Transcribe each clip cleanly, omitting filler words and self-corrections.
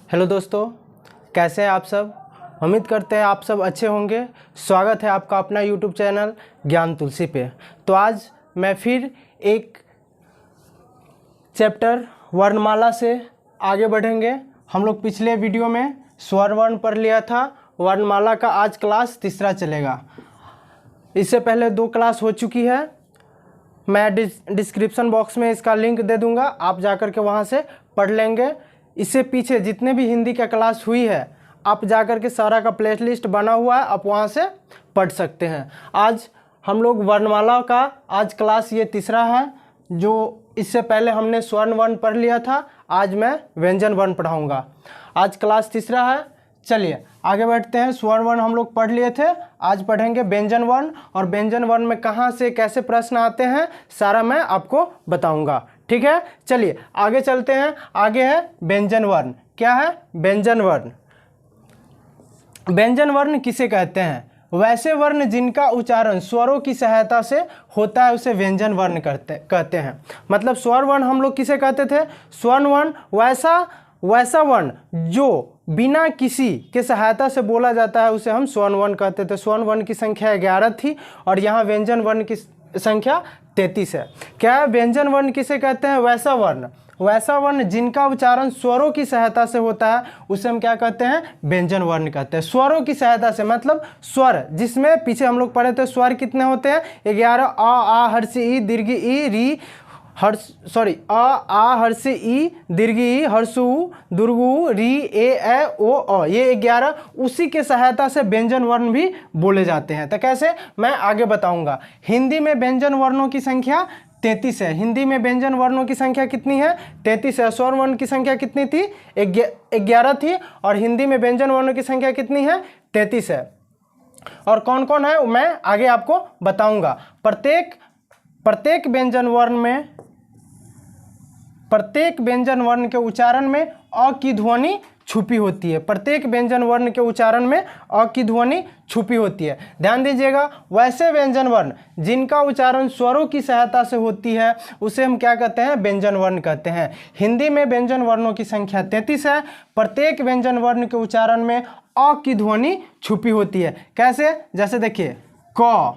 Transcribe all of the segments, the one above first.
Hello दोस्तों, कैसे हैं आप सब। उम्मीद करते हैं आप सब अच्छे होंगे। स्वागत है आपका अपना यूट्यूब चैनल ज्ञान तुलसी पे। तो आज मैं फिर एक चैप्टर वर्णमाला से आगे बढ़ेंगे। हम लोग पिछले वीडियो में स्वर वर्ण पढ़ लिया था। वर्णमाला का आज क्लास तीसरा चलेगा। इससे पहले 2 क्लास हो चुकी है। मैं डिस्क्रिप्शन बॉक्स में इसका लिंक दे दूंगा, आप जाकर के वहाँ से पढ़ लेंगे। इससे पीछे जितने भी हिंदी का क्लास हुई है, आप जाकर के सारा का प्लेलिस्ट बना हुआ है, आप वहाँ से पढ़ सकते हैं। आज हम लोग वर्णमाला का आज क्लास ये तीसरा है। जो इससे पहले हमने स्वर्ण वर्ण पढ़ लिया था, आज मैं व्यंजन वर्ण पढ़ाऊँगा। आज क्लास तीसरा है। चलिए आगे बढ़ते हैं। स्वर्ण वर्ण हम लोग पढ़ लिए थे, आज पढ़ेंगे व्यंजन वर्ण। और व्यंजन वर्ण में कहाँ से कैसे प्रश्न आते हैं सारा मैं आपको बताऊंगा, ठीक है। चलिए आगे चलते हैं। आगे है व्यंजन वर्ण। क्या है व्यंजन वर्ण? व्यंजन वर्ण किसे कहते हैं? वैसे वर्ण जिनका उच्चारण स्वरों की सहायता से होता है उसे व्यंजन वर्ण कहते हैं। मतलब स्वर वर्ण हम लोग किसे कहते थे? स्वर्ण वर्ण वैसा वर्ण जो बिना किसी के सहायता से बोला जाता है उसे हम स्वर्ण वर्ण कहते थे। स्वर्ण वर्ण की संख्या 11 थी और यहाँ व्यंजन वर्ण की संख्या 33 है। क्या है व्यंजन वर्ण किसे कहते हैं? वैसा वर्ण जिनका उच्चारण स्वरों की सहायता से होता है उसे हम क्या कहते हैं? व्यंजन वर्ण कहते हैं। स्वरों की सहायता से मतलब स्वर, जिसमें पीछे हम लोग पढ़े थे स्वर कितने होते हैं? 11। आ हर्ष ई दीर्घ ई री आ हर्ष ई दीर्घ ई हर्षु दुर्गु री ए ओ ये 11, उसी के सहायता से व्यंजन वर्ण भी बोले जाते हैं। तो कैसे, मैं आगे बताऊंगा। हिंदी में व्यंजन वर्णों की संख्या 33 है। हिंदी में व्यंजन वर्णों की संख्या कितनी है? 33 है। स्वर वर्ण की संख्या कितनी थी? 11 थी। और हिंदी में व्यंजन वर्णों की संख्या कितनी है? 33 है। और कौन कौन है मैं आगे आपको बताऊंगा। प्रत्येक व्यंजन वर्ण के उच्चारण में अ की ध्वनि छुपी होती है। प्रत्येक व्यंजन वर्ण के उच्चारण में अ की ध्वनि छुपी होती है। ध्यान दीजिएगा, वैसे व्यंजन वर्ण जिनका उच्चारण स्वरों की सहायता से होती है उसे हम क्या कहते हैं? व्यंजन वर्ण कहते हैं। हिंदी में व्यंजन वर्णों की संख्या 33 है। प्रत्येक व्यंजन वर्ण के उच्चारण में अ की ध्वनि छुपी होती है। कैसे? जैसे देखिए, क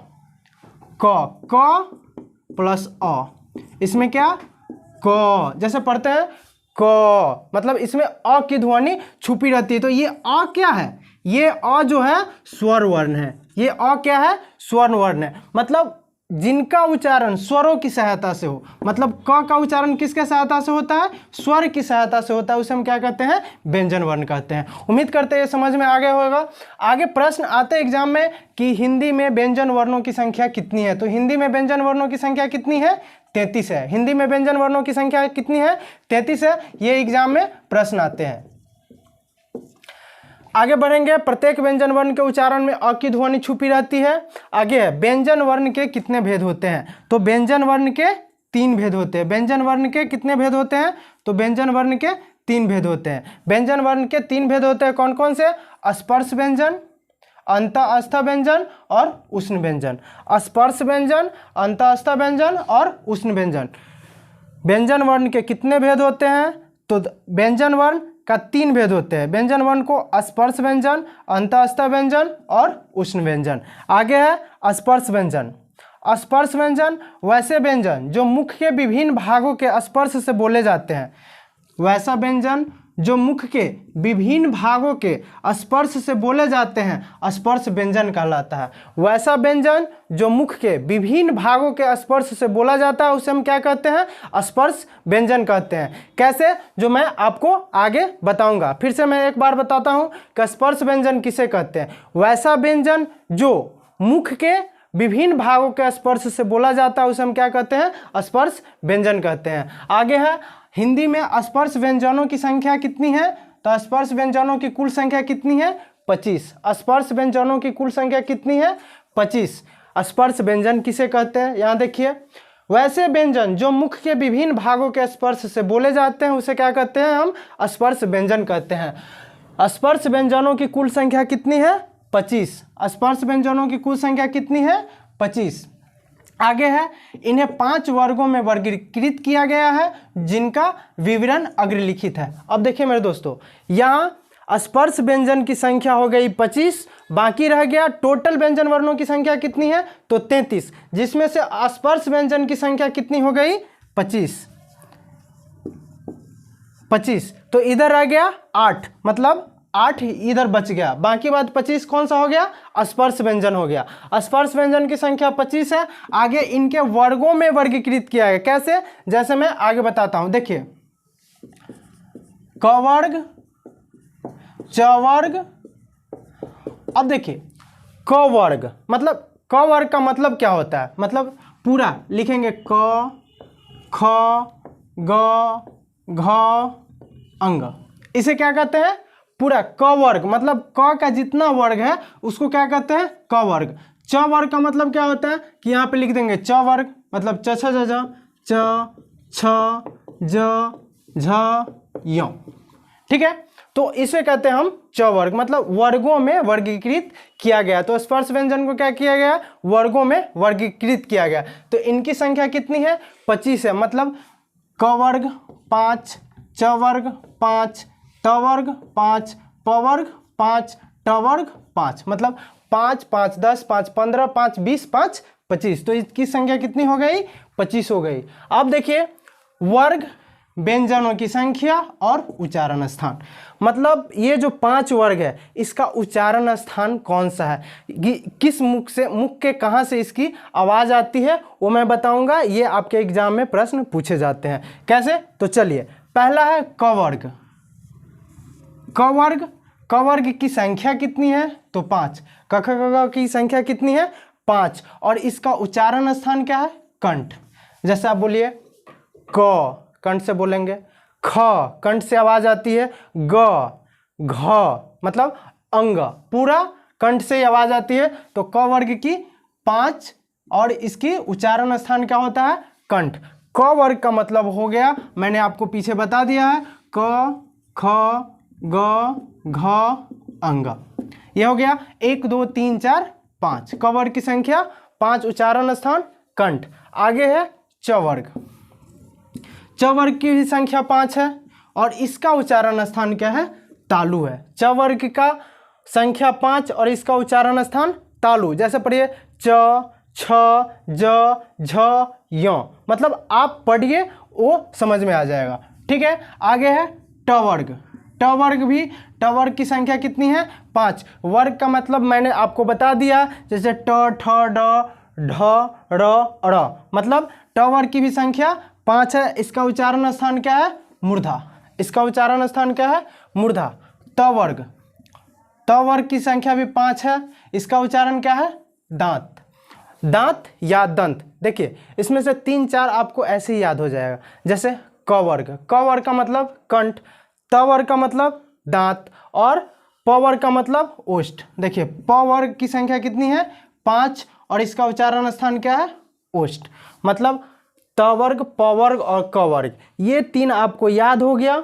प्लस अ, इसमें क्या क, जैसे पढ़ते हैं क, मतलब इसमें अ की ध्वनि छुपी रहती है। तो ये अ क्या है? ये अ जो है स्वर वर्ण है। ये अ क्या है? स्वर्ण वर्ण है। मतलब जिनका उच्चारण स्वरों की सहायता से हो। मतलब क का उच्चारण किसके सहायता से होता है? स्वर की सहायता से होता है, उसे हम क्या कहते हैं? व्यंजन वर्ण कहते हैं। उम्मीद करते हैं समझ में आ गया होगा। आगे प्रश्न आते एग्जाम में कि हिंदी में व्यंजन वर्णों की संख्या कितनी है। तो हिंदी में व्यंजन वर्णों की संख्या कितनी है? 33 है। हिंदी में व्यंजन वर्णों की संख्या कितनी है? 33 है। ये एग्जाम में प्रश्न आते हैं। आगे बढ़ेंगे। प्रत्येक व्यंजन वर्ण के उच्चारण में अ की ध्वनि छुपी रहती है। आगे है व्यंजन वर्ण के कितने भेद होते हैं? तो व्यंजन वर्ण के 3 भेद होते हैं। व्यंजन वर्ण के कितने भेद होते हैं? तो व्यंजन वर्ण के 3 भेद होते हैं। व्यंजन वर्ण के 3 भेद होते हैं। कौन कौन से? स्पर्श व्यंजन, अंतःस्थ व्यंजन और उष्ण व्यंजन। स्पर्श व्यंजन, अंतःस्थ व्यंजन और उष्ण व्यंजन। व्यंजन वर्ण के कितने भेद होते हैं? तो व्यंजन वर्ण का 3 भेद होते हैं। व्यंजन वर्ण को स्पर्श व्यंजन, अंतःस्थ व्यंजन और उष्ण व्यंजन। आगे है स्पर्श व्यंजन। स्पर्श व्यंजन वैसे व्यंजन जो मुख के विभिन्न भागों के स्पर्श से बोले जाते हैं। वैसा व्यंजन जो मुख के विभिन्न भागों के स्पर्श से बोले जाते हैं स्पर्श व्यंजन कहलाता है। वैसा व्यंजन जो मुख के विभिन्न भागों के स्पर्श से बोला जाता है उसे हम क्या कहते हैं? स्पर्श व्यंजन कहते हैं। कैसे? जो मैं आपको आगे बताऊंगा। फिर से मैं एक बार बताता हूं कि स्पर्श व्यंजन किसे कहते हैं। वैसा व्यंजन जो मुख के विभिन्न भागों के स्पर्श से बोला जाता है उसे हम क्या कहते हैं? स्पर्श व्यंजन कहते हैं। आगे है हिंदी में स्पर्श व्यंजनों की संख्या कितनी है? तो स्पर्श व्यंजनों की कुल संख्या कितनी है? 25। स्पर्श व्यंजनों की कुल संख्या कितनी है? 25। स्पर्श व्यंजन किसे कहते हैं? यहाँ देखिए, वैसे व्यंजन जो मुख के विभिन्न भागों के स्पर्श से बोले जाते हैं उसे क्या कहते हैं? हम स्पर्श व्यंजन कहते हैं। स्पर्श व्यंजनों की कुल संख्या कितनी है? 25। स्पर्श व्यंजनों की कुल संख्या कितनी है? 25। आगे है, इन्हें 5 वर्गों में वर्गीकृत किया गया है जिनका विवरण अग्रलिखित है। अब देखिए मेरे दोस्तों, यहाँ स्पर्श व्यंजन की संख्या हो गई 25, बाकी रह गया टोटल व्यंजन वर्णों की संख्या कितनी है, तो 33, जिसमें से स्पर्श व्यंजन की संख्या कितनी हो गई, 25। तो इधर रह गया 8, मतलब 8 इधर बच गया, बाकी बात 25 कौन सा हो गया, स्पर्श व्यंजन हो गया। स्पर्श व्यंजन की संख्या 25 है। आगे इनके वर्गों में वर्गीकृत किया गया, कैसे, जैसे मैं आगे बताता हूं। देखिए, क वर्ग, च वर्ग। अब देखिए क वर्ग, मतलब क वर्ग का मतलब क्या होता है, मतलब पूरा लिखेंगे क, ख, ग, घ, अंग, इसे क्या कहते हैं, पूरा क वर्ग, मतलब क का जितना वर्ग है उसको क्या कहते हैं, क वर्ग। च वर्ग का मतलब क्या होता है कि यहाँ पे लिख देंगे च वर्ग, मतलब च छ ज झ, च छ ज झ य, ठीक है। तो इसे कहते हैं हम च वर्ग, मतलब वर्गों में वर्गीकृत किया गया। तो स्पर्श व्यंजन को क्या किया गया, वर्गों में वर्गीकृत किया गया। तो इनकी संख्या कितनी है, 25 है, मतलब क वर्ग 5, च वर्ग 5, त वर्ग 5, प वर्ग 5, ट वर्ग 5, मतलब 5, 5, 10, 5, 15, 5, 20, 5, 25। तो इसकी संख्या कितनी हो गई, 25 हो गई। अब देखिए वर्ग, व्यंजनों की संख्या और उच्चारण स्थान, मतलब ये जो 5 वर्ग है इसका उच्चारण स्थान कौन सा है, किस मुख से, मुख के कहाँ से इसकी आवाज आती है, वो मैं बताऊंगा। ये आपके एग्जाम में प्रश्न पूछे जाते हैं। कैसे, तो चलिए, पहला है क वर्ग। क वर्ग, क वर्ग की संख्या कितनी है, तो 5। क ख ग की संख्या कितनी है, 5, और इसका उच्चारण स्थान क्या है, कंठ। जैसे आप बोलिए क, कंठ से बोलेंगे, ख, कंठ से आवाज आती है, ग, घ, मतलब अंग, पूरा कंठ से आवाज आती है। तो क वर्ग की 5 और इसकी उच्चारण स्थान क्या होता है, कंठ। क वर्ग का मतलब हो गया, मैंने आपको पीछे बता दिया है, क, ख, ग, घ, अंग। यह हो गया 1 2 3 4 5, क वर्ग की संख्या 5, उच्चारण स्थान कंठ। आगे है च वर्ग। च वर्ग की भी संख्या 5 है और इसका उच्चारण स्थान क्या है, तालु है। च वर्ग का संख्या 5 और इसका उच्चारण स्थान तालु। जैसे पढ़िए च, छ, ज, झ, य, मतलब आप पढ़िए वो समझ में आ जाएगा, ठीक है। आगे है ट वर्ग। ट वर्ग भी, ट वर्ग की संख्या कितनी है, 5। वर्ग का मतलब मैंने आपको बता दिया, जैसे ट, ठ, ड, ढ, र, ड़, मतलब ट वर्ग की भी संख्या 5 है। इसका उच्चारण स्थान क्या है, मूर्धा। इसका उच्चारण स्थान क्या है, मूर्धा। त वर्ग, त वर्ग की संख्या भी 5 है। इसका उच्चारण क्या है, दांत। दांत या दंत। देखिए इसमें से 3 4 आपको ऐसे ही याद हो जाएगा। जैसे क वर्ग, क वर्ग का मतलब कंठ, त वर्ग का मतलब दांत और प वर्ग का मतलब ओष्ठ। देखिए प वर्ग की संख्या कितनी है, 5 और इसका उच्चारण स्थान क्या है, ओष्ठ। मतलब त वर्ग, प वर्ग और क वर्ग, ये 3 आपको याद हो गया,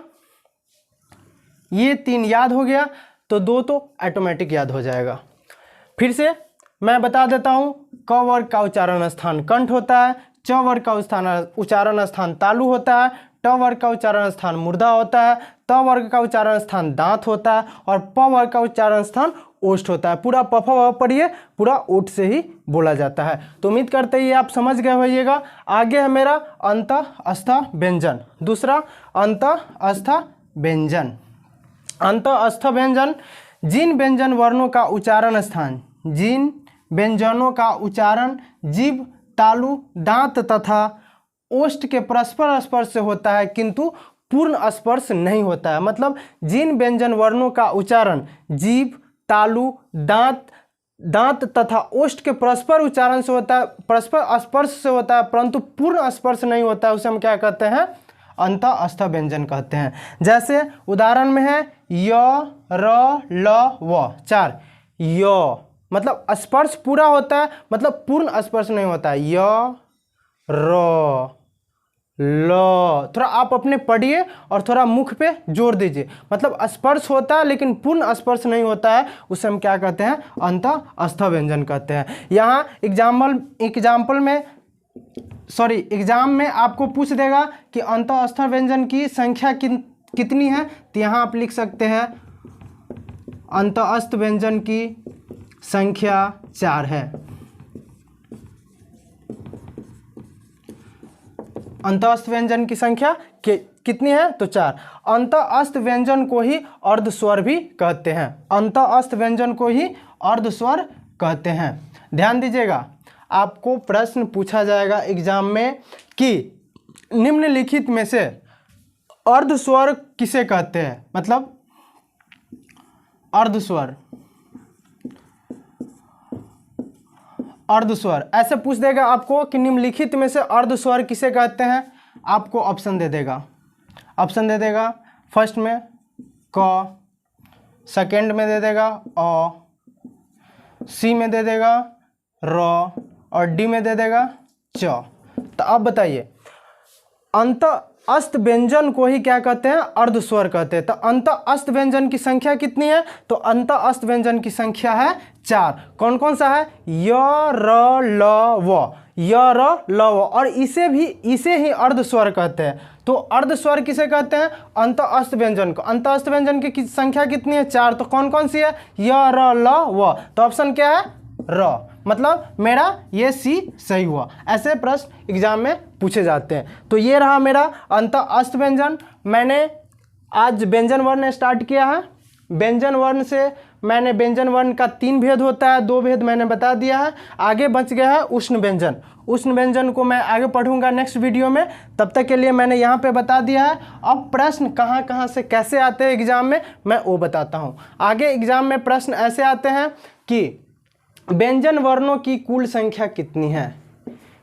ये 3 याद हो गया तो 2 तो ऑटोमेटिक याद हो जाएगा। फिर से मैं बता देता हूँ, क वर्ग का उच्चारण स्थान कंठ होता है, च वर्ग का उच्चारण स्थान तालु होता है, ट वर्ग का उच्चारण स्थान मूर्धा होता है, त वर्ग का उच्चारण स्थान दांत होता है और प वर्ग का उच्चारण स्थान ओष्ठ होता है। पूरा प फ व पढ़िए, पूरा ओठ से ही बोला जाता है। तो उम्मीद करते ही आप समझ गए होइएगा। आगे है मेरा अंत अस्थ व्यंजन। दूसरा अंत अस्थ व्यंजन। अंत अस्थ व्यंजन, जिन व्यंजन वर्णों का उच्चारण स्थान, जिन व्यंजनों का उच्चारण जीभ, तालु, दांत तथा ओष्ठ के परस्पर स्पर्श से होता है किंतु पूर्ण स्पर्श नहीं होता है। मतलब जिन व्यंजन वर्णों का उच्चारण जीभ, तालु, दांत तथा ओष्ठ के परस्पर उच्चारण से होता है, परस्पर स्पर्श से होता है परंतु पूर्ण स्पर्श नहीं होता है, उसे हम क्या कहते हैं, अंत अस्थ व्यंजन कहते हैं। जैसे उदाहरण में है य, र, ल, व, 4। य मतलब स्पर्श पूरा होता है, मतलब पूर्ण स्पर्श नहीं होता है। य, र, ल, थोड़ा आप अपने पढ़िए और थोड़ा मुख पे जोर दीजिए। मतलब स्पर्श होता है लेकिन पूर्ण स्पर्श नहीं होता है, उसे हम क्या कहते हैं, अंत अस्थ व्यंजन कहते हैं। यहाँ एग्जाम्पल में सॉरी एग्जाम में आपको पूछ देगा कि अंतःस्थ व्यंजन की संख्या कितनी है, तो यहाँ आप लिख सकते हैं अंतःस्थ व्यंजन की संख्या 4 है। अंतःस्थ व्यंजन की संख्या कितनी है, तो 4। अंतःस्थ व्यंजन को ही अर्धस्वर भी कहते हैं। अंतःस्थ व्यंजन को ही अर्धस्वर कहते हैं। ध्यान दीजिएगा, आपको प्रश्न पूछा जाएगा एग्जाम में कि निम्नलिखित में से अर्धस्वर किसे कहते हैं, मतलब अर्धस्वर ऐसे पूछ देगा आपको कि निम्नलिखित में से अर्धस्वर किसे कहते हैं। आपको ऑप्शन दे देगा फर्स्ट में क, सेकंड में दे देगा अ, सी में दे देगा र और डी में दे देगा च। तो अब बताइए अंतःस्थ व्यंजन को ही क्या कहते हैं, अर्धस्वर कहते हैं। तो अंतःस्थ व्यंजन की संख्या कितनी है, तो अंतःस्थ व्यंजन की संख्या है 4। कौन कौन सा है, य र ल व, य र ल व, और इसे ही अर्धस्वर कहते हैं। तो अर्धस्वर किसे कहते हैं, अंतःस्थ व्यंजन को। अंतःस्थ व्यंजन की संख्या कितनी है, 4। तो कौन कौन सी है, य र ल व, तो ऑप्शन क्या है, र, मतलब मेरा ये सी सही हुआ। ऐसे प्रश्न एग्जाम में पूछे जाते हैं। तो ये रहा मेरा अंतःस्थ व्यंजन। मैंने आज व्यंजन वर्ण स्टार्ट किया है। व्यंजन वर्ण से मैंने व्यंजन वर्ण का 3 भेद होता है, 2 भेद मैंने बता दिया है। आगे बच गया है उष्ण व्यंजन। उष्ण व्यंजन को मैं आगे पढ़ूंगा नेक्स्ट वीडियो में। तब तक के लिए मैंने यहाँ पे बता दिया है। अब प्रश्न कहाँ कहाँ से कैसे आते हैं एग्जाम में, मैं वो बताता हूँ। आगे एग्जाम में प्रश्न ऐसे आते हैं कि व्यंजन वर्णों की कुल संख्या कितनी है,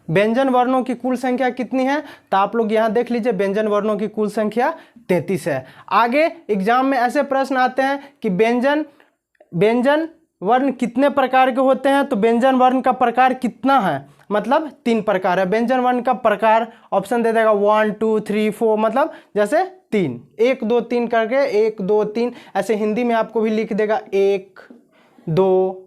व्यंजन वर्णों की कुल संख्या कितनी है। तो आप लोग यहाँ देख लीजिए, व्यंजन वर्णों की कुल संख्या 33 है। आगे एग्जाम में ऐसे प्रश्न आते हैं कि व्यंजन वर्ण कितने प्रकार के होते हैं, तो व्यंजन वर्ण का प्रकार कितना है, मतलब 3 प्रकार है। व्यंजन वर्ण का प्रकार ऑप्शन दे देगा 1 2 3 4, मतलब जैसे 3, 1 2 3 करके 1 2 3, ऐसे हिंदी में आपको भी लिख देगा 1 2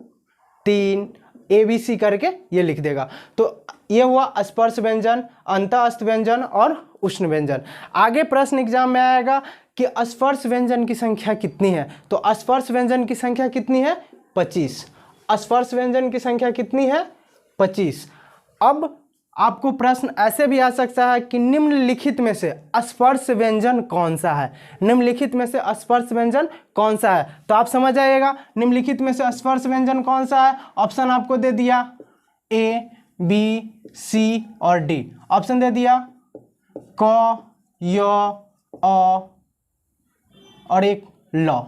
3 ABC करके ये लिख देगा। तो ये हुआ स्पर्श व्यंजन, अंतःस्थ व्यंजन और उष्ण व्यंजन। आगे प्रश्न एग्जाम में आएगा कि स्पर्श व्यंजन की संख्या कितनी है, तो स्पर्श व्यंजन की संख्या कितनी है, 25। स्पर्श व्यंजन की संख्या कितनी है, 25। अब आपको प्रश्न ऐसे भी आ सकता है कि निम्नलिखित में से स्पर्श व्यंजन कौन सा है, निम्नलिखित में से स्पर्श व्यंजन कौन सा है। तो आप समझ आइएगा निम्नलिखित में से स्पर्श व्यंजन कौन सा है। ऑप्शन आपको दे दिया A B C और D। ऑप्शन दे दिया क, य, अ और एक ल।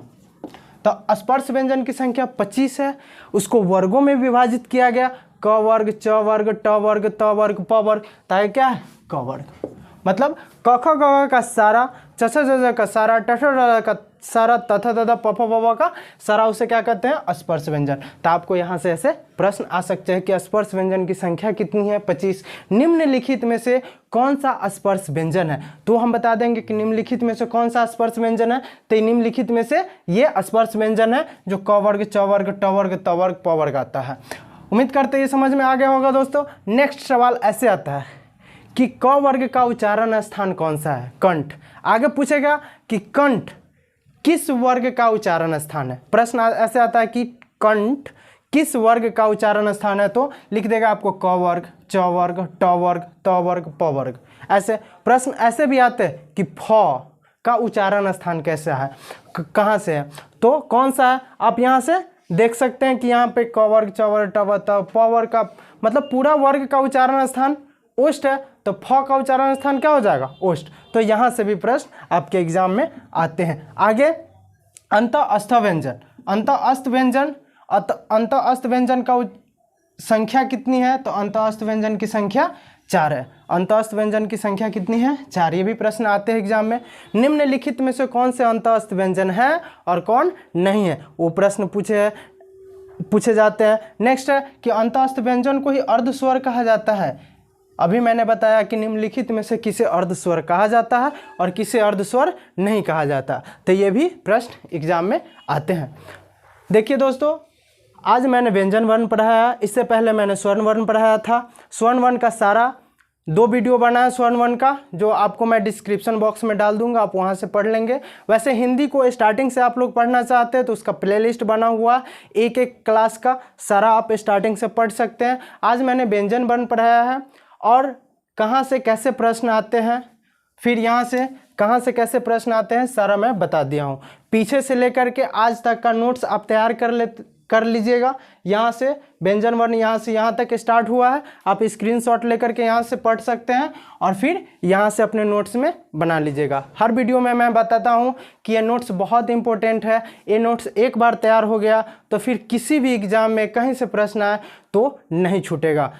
तो स्पर्श व्यंजन की संख्या 25 है। उसको वर्गों में विभाजित किया गया, क वर्ग, च वर्ग, ट वर्ग, त वर्ग, प वर्ग, ताकि क्या है, क वर्ग। मतलब क ख ग का सारा, च छ ज झ का सारा, ट ठ ड का सारा, त थ द द प फ ब ब का सारा, उसे क्या कहते हैं, स्पर्श व्यंजन। तो आपको यहाँ से ऐसे प्रश्न आ सकते हैं कि स्पर्श व्यंजन की संख्या कितनी है, 25। निम्नलिखित में से कौन सा स्पर्श व्यंजन है, तो हम बता देंगे कि निम्नलिखित में से कौन सा स्पर्श व्यंजन है। तो निम्नलिखित में से ये स्पर्श व्यंजन है जो क वर्ग, च वर्ग, ट वर्ग, त वर्ग, प वर्ग आता है। उम्मीद करते हैं ये समझ में आ गया होगा दोस्तों। नेक्स्ट सवाल ऐसे आता है कि क वर्ग का उच्चारण स्थान कौन सा है, कंठ। आगे पूछेगा कि कंठ किस वर्ग का उच्चारण स्थान है। प्रश्न ऐसे आता है कि कंठ किस वर्ग का उच्चारण स्थान है, तो लिख देगा आपको क वर्ग, च वर्ग, ट वर्ग, त वर्ग, प वर्ग। ऐसे प्रश्न ऐसे भी आते हैं कि फ का उच्चारण स्थान कैसा है, कहाँ से है, तो कौन सा है। आप यहाँ से देख सकते हैं कि यहाँ पे क वर्ग, च वर्ग, ट वर्ग, प वर्ग का मतलब पूरा वर्ग का उच्चारण स्थान ओष्ठ है, तो फ का उच्चारण स्थान क्या हो जाएगा, ओष्ठ। तो यहाँ से भी प्रश्न आपके एग्जाम में आते हैं। आगे अंतःस्थ व्यंजन, अंतःस्थ व्यंजन, अंतःस्थ व्यंजन का संख्या कितनी है, तो अंतःस्थ व्यंजन की संख्या 4 है। अंतःस्थ व्यंजन की संख्या कितनी है, 4। ये भी प्रश्न आते हैं एग्जाम में। निम्नलिखित में से कौन से अंतःस्थ व्यंजन है और कौन नहीं है, वो प्रश्न पूछे जाते हैं। नेक्स्ट है कि अंतःस्थ व्यंजन को ही अर्धस्वर कहा जाता है। अभी मैंने बताया कि निम्नलिखित में से किसे अर्धस्वर कहा जाता है और किसे अर्धस्वर नहीं कहा जाता। तो ये भी प्रश्न एग्जाम में आते हैं। देखिए दोस्तों, आज मैंने व्यंजन वर्ण पढ़ाया, इससे पहले मैंने स्वर्ण वर्ण पढ़ाया था। स्वर्ण वर्ण का सारा 2 वीडियो बना है स्वर्ण 1 का, जो आपको मैं डिस्क्रिप्शन बॉक्स में डाल दूंगा, आप वहां से पढ़ लेंगे। वैसे हिंदी को स्टार्टिंग से आप लोग पढ़ना चाहते हैं तो उसका प्लेलिस्ट बना हुआ, एक एक क्लास का सारा आप स्टार्टिंग से पढ़ सकते हैं। आज मैंने व्यंजन वर्ण पढ़ाया है और कहाँ से कैसे प्रश्न आते हैं, फिर यहाँ से कहाँ से कैसे प्रश्न आते हैं, सारा मैं बता दिया हूँ। पीछे से लेकर के आज तक का नोट्स आप तैयार कर लीजिएगा। यहाँ से व्यंजन वर्ण यहाँ से यहाँ तक स्टार्ट हुआ है, आप स्क्रीनशॉट लेकर के यहाँ से पढ़ सकते हैं और फिर यहाँ से अपने नोट्स में बना लीजिएगा। हर वीडियो में मैं बताता हूँ कि ये नोट्स बहुत इंपॉर्टेंट है। ये नोट्स एक बार तैयार हो गया तो फिर किसी भी एग्जाम में कहीं से प्रश्न आए तो नहीं छूटेगा।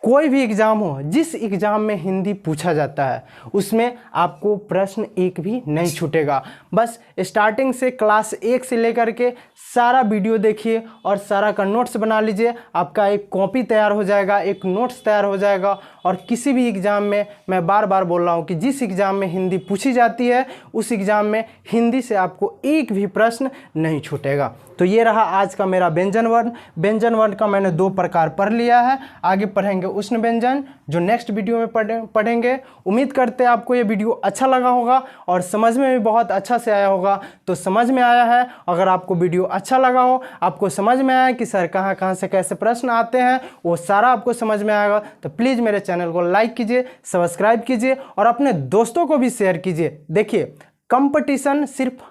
कोई भी एग्ज़ाम हो, जिस एग्ज़ाम में हिंदी पूछा जाता है उसमें आपको प्रश्न एक भी नहीं छूटेगा। बस स्टार्टिंग से क्लास 1 से लेकर के सारा वीडियो देखिए और सारा का नोट्स बना लीजिए। आपका एक कॉपी तैयार हो जाएगा, एक नोट्स तैयार हो जाएगा। और किसी भी एग्ज़ाम में मैं बार बार बोल रहा हूँ कि जिस एग्ज़ाम में हिंदी पूछी जाती है उस एग्ज़ाम में हिंदी से आपको एक भी प्रश्न नहीं छूटेगा। तो ये रहा आज का मेरा व्यंजन वर्ण। व्यंजन वर्ण का मैंने 2 प्रकार पढ़ लिया है, आगे पढ़ेंगे उष्ण व्यंजन जो नेक्स्ट वीडियो में पढ़ेंगे। उम्मीद करते हैं आपको ये वीडियो अच्छा लगा होगा और समझ में भी बहुत अच्छा से आया होगा। तो समझ में आया है, अगर आपको वीडियो अच्छा लगा हो, आपको समझ में आया कि सर कहाँ कहाँ से कैसे प्रश्न आते हैं, वो सारा आपको समझ में आएगा, तो प्लीज़ मेरे चैनल को लाइक कीजिए, सब्सक्राइब कीजिए और अपने दोस्तों को भी शेयर कीजिए। देखिए, कंपटीशन सिर्फ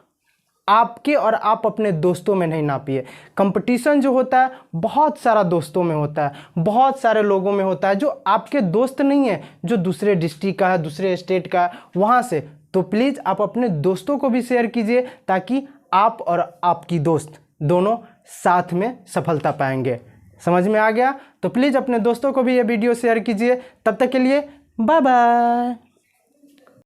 आपके और आप अपने दोस्तों में नहीं नापिए। कंपटीशन जो होता है बहुत सारा दोस्तों में होता है, बहुत सारे लोगों में होता है जो आपके दोस्त नहीं है, जो दूसरे डिस्ट्रिक्ट का है, दूसरे स्टेट का है, वहाँ से। तो प्लीज़ आप अपने दोस्तों को भी शेयर कीजिए ताकि आप और आपकी दोस्त दोनों साथ में सफलता पाएंगे। समझ में आ गया? तो प्लीज़ अपने दोस्तों को भी ये वीडियो शेयर कीजिए। तब तक के लिए बाय बाय।